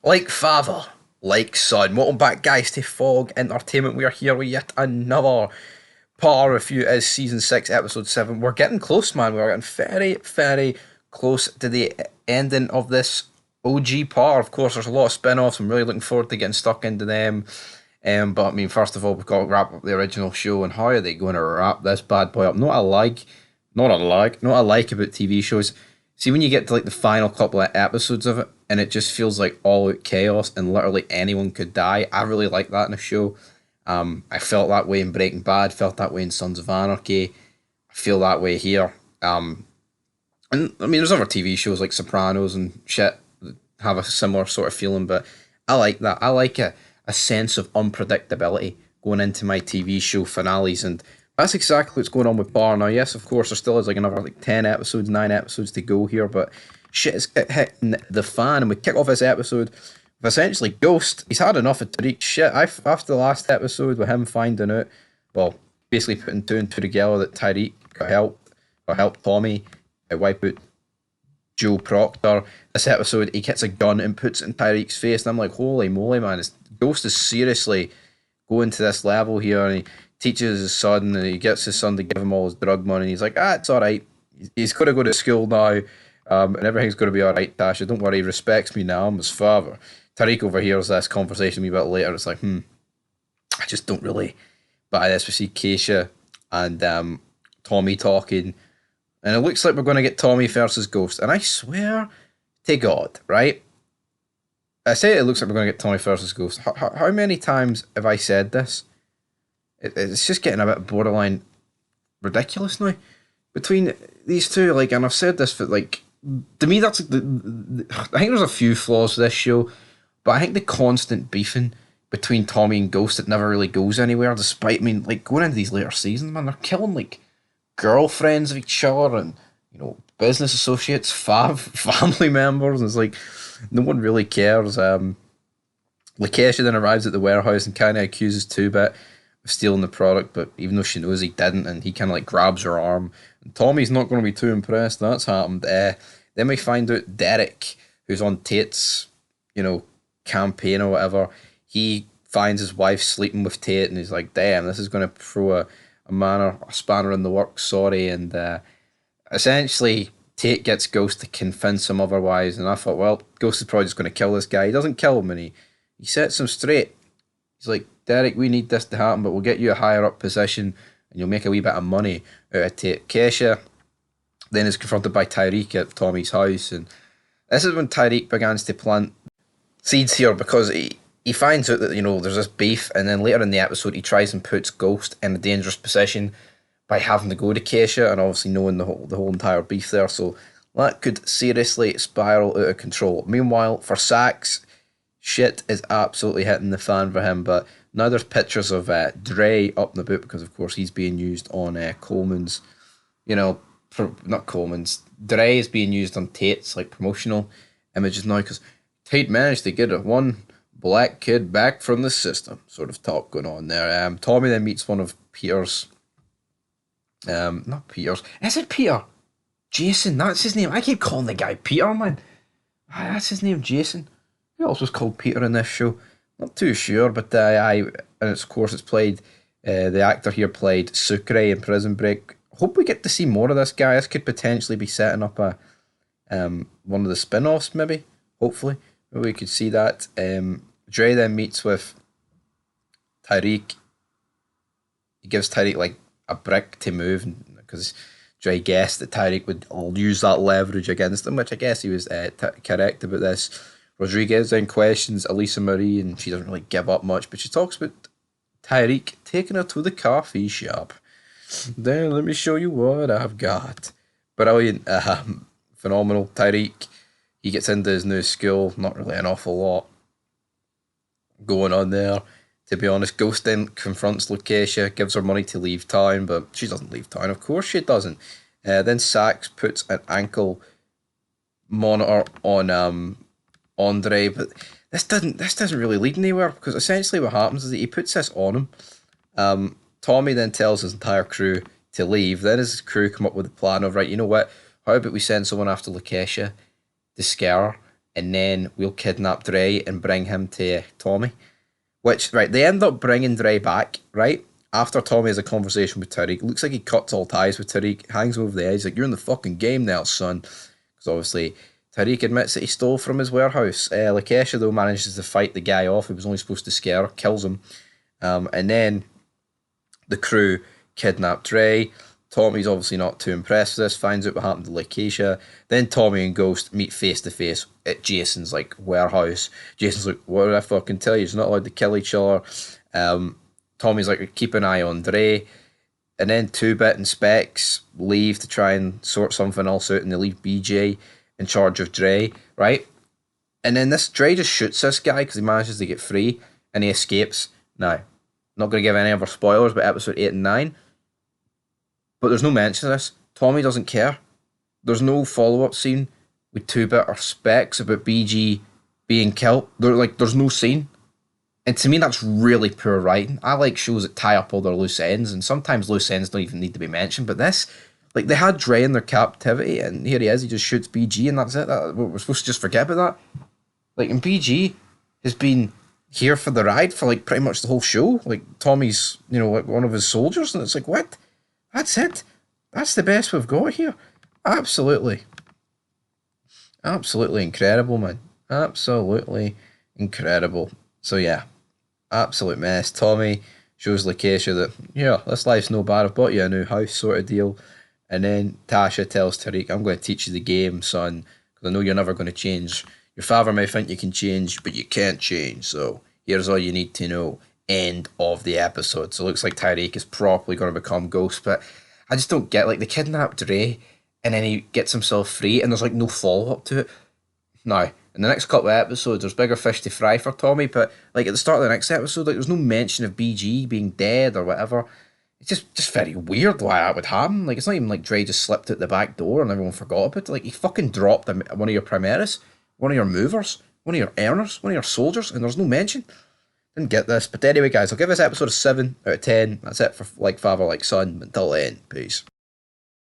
Like father, like son. Welcome back, guys, to Fog Entertainment. We are here with yet another part review. Is season 6, episode 7. We're getting close, man. We're getting very, very close to the ending of this OG part. Of course, there's a lot of spin offs. I'm really looking forward to getting stuck into them. But I mean, first of all, we've got to wrap up the original show. And how are they going to wrap this bad boy up? Not I like about TV shows. See, when you get to like the final couple of episodes of it, and it just feels like all out chaos, and literally anyone could die. I really like that in a show. I felt that way in Breaking Bad. Felt that way in Sons of Anarchy. I feel that way here. And I mean, there's other TV shows like Sopranos and shit that have a similar sort of feeling, but I like that. I like a sense of unpredictability going into my TV show finales, and that's exactly what's going on with Bar now. Yes, of course, there still is like another like 10 episodes, 9 episodes to go here, but shit is hitting the fan, and we kick off this episode with essentially Ghost. He's had enough of Tariq shit. After the last episode with him finding out, well, basically putting two and two together that Tariq got helped Tommy wipe out Joe Proctor. This episode, he gets a gun and puts it in Tyreek's face, and I'm like, holy moly, man! Ghost is seriously going to this level here, and he teaches his son, and he gets his son to give him all his drug money. And he's like, it's all right. He's got to go to school now, and everything's going to be all right, Tasha. Don't worry, he respects me now. I'm his father. Tariq overhears this conversation a wee bit later. It's like, I just don't really buy this. We see Keisha and Tommy talking, and it looks like we're going to get Tommy versus Ghost. And I swear to God, right? I say it looks like we're going to get Tommy versus Ghost. How many times have I said this? It's just getting a bit borderline ridiculous now between these two. Like, and I've said this for like, to me, that's like I think there's a few flaws to this show, but I think the constant beefing between Tommy and Ghost that never really goes anywhere. Despite, I mean, like going into these later seasons, man, they're killing like girlfriends of each other and business associates, family members, and it's like no one really cares. Lakeisha then arrives at the warehouse and kind of accuses Two Bit of stealing the product, but even though she knows he didn't, and he kind of like grabs her arm, and Tommy's not going to be too impressed. That's happened. Then we find out Derek, who's on Tate's, campaign or whatever, he finds his wife sleeping with Tate, and he's like, "Damn, this is going to throw a spanner in the works." Sorry, and essentially Tate gets Ghost to convince him otherwise, and I thought, well, Ghost is probably just going to kill this guy. He doesn't kill him, and he sets him straight. He's like, Derek, we need this to happen, but we'll get you a higher up position, and you'll make a wee bit of money out of Tate. Kesha then is confronted by Tyreek at Tommy's house, and this is when Tyreek begins to plant seeds here, because he finds out that there's this beef, and then later in the episode he tries and puts Ghost in a dangerous position by having to go to Keisha, and obviously knowing the whole entire beef there, so that could seriously spiral out of control. Meanwhile, for Sax, shit is absolutely hitting the fan for him, but now there's pictures of Dre up in the boot, because of course he's being used on Coleman's, not Coleman's, Dre is being used on Tate's like promotional images now, because Tate managed to get one black kid back from the system, sort of talk going on there. Tommy then meets one of Peter's, not Peter's, is it Peter? Jason, that's his name. I keep calling the guy Peter, man. That's his name, Jason. Who else was called Peter in this show? Not too sure, but and of course it's played, the actor here played Sucre in Prison Break. Hope we get to see more of this guy. This could potentially be setting up one of the spin-offs, maybe, hopefully. Maybe we could see that. Dre then meets with Tyreek. He gives Tyreek like a brick to move, because Dre guessed that Tyreek would use that leverage against him, which I guess he was correct about this. Rodriguez then questions Elisa Marie, and she doesn't really give up much, but she talks about Tyreek taking her to the coffee shop. Then let me show you what I've got. Brilliant, phenomenal. Tyreek, he gets into his new school, not really an awful lot going on there, to be honest. Ghost then confronts Lakeisha, gives her money to leave town, but she doesn't leave town, of course she doesn't. Then Sax puts an ankle monitor on Andre, but this doesn't really lead anywhere, because essentially what happens is that he puts this on him. Tommy then tells his entire crew to leave. Then his crew come up with a plan of, right, you know what, how about we send someone after Lakeisha to scare her, and then we'll kidnap Dre and bring him to Tommy. Which, right, they end up bringing Dre back, right? After Tommy has a conversation with Tariq. Looks like he cuts all ties with Tariq, hangs him over the edge, like, you're in the fucking game now, son. Because obviously, Tariq admits that he stole from his warehouse. Lakesha, though, manages to fight the guy off. He was only supposed to scare, kills him. And then the crew kidnap Dre. Tommy's obviously not too impressed with this, finds out what happened to Lakeisha. Then Tommy and Ghost meet face to face at Jason's like warehouse. Jason's like, what did I fucking tell you? He's not allowed to kill each other. Tommy's like, keep an eye on Dre. And then 2-Bit and Specs leave to try and sort something else out, and they leave BJ in charge of Dre, right? And then this Dre just shoots this guy because he manages to get free and he escapes. Now, not going to give any other spoilers, but episode 8 and 9. But there's no mention of this. Tommy doesn't care. There's no follow-up scene with 2-Bit or Specs about BG being killed. There's no scene. And to me, that's really poor writing. I like shows that tie up all their loose ends, and sometimes loose ends don't even need to be mentioned. But this, like, they had Dre in their captivity, and here he is. He just shoots BG, and that's it. We're supposed to just forget about that. Like, and BG has been here for the ride for like pretty much the whole show. Like, Tommy's, like one of his soldiers, and it's like, what? That's it. That's the best we've got here. Absolutely. Absolutely incredible, man. Absolutely incredible. So yeah, absolute mess. Tommy shows Lakeisha that, yeah, this life's no bad. I've bought you a new house sort of deal. And then Tasha tells Tariq, I'm going to teach you the game, son, because I know you're never going to change. Your father may think you can change, but you can't change. So here's all you need to know. End of the episode. So it looks like Tariq is properly going to become Ghost, but I just don't get, like, they kidnap Dre and then he gets himself free and there's like no follow-up to it. Now, in the next couple of episodes, there's bigger fish to fry for Tommy, but like at the start of the next episode, like there's no mention of BG being dead or whatever. It's just very weird why that would happen. Like, it's not even like Dre just slipped out the back door and everyone forgot about it. Like, he fucking dropped one of your Primaris, one of your movers, one of your earners, one of your soldiers, and there's no mention. Didn't get this. But anyway, guys, I'll give this episode a 7 out of 10. That's it for Like Father, Like Son. Until then, peace.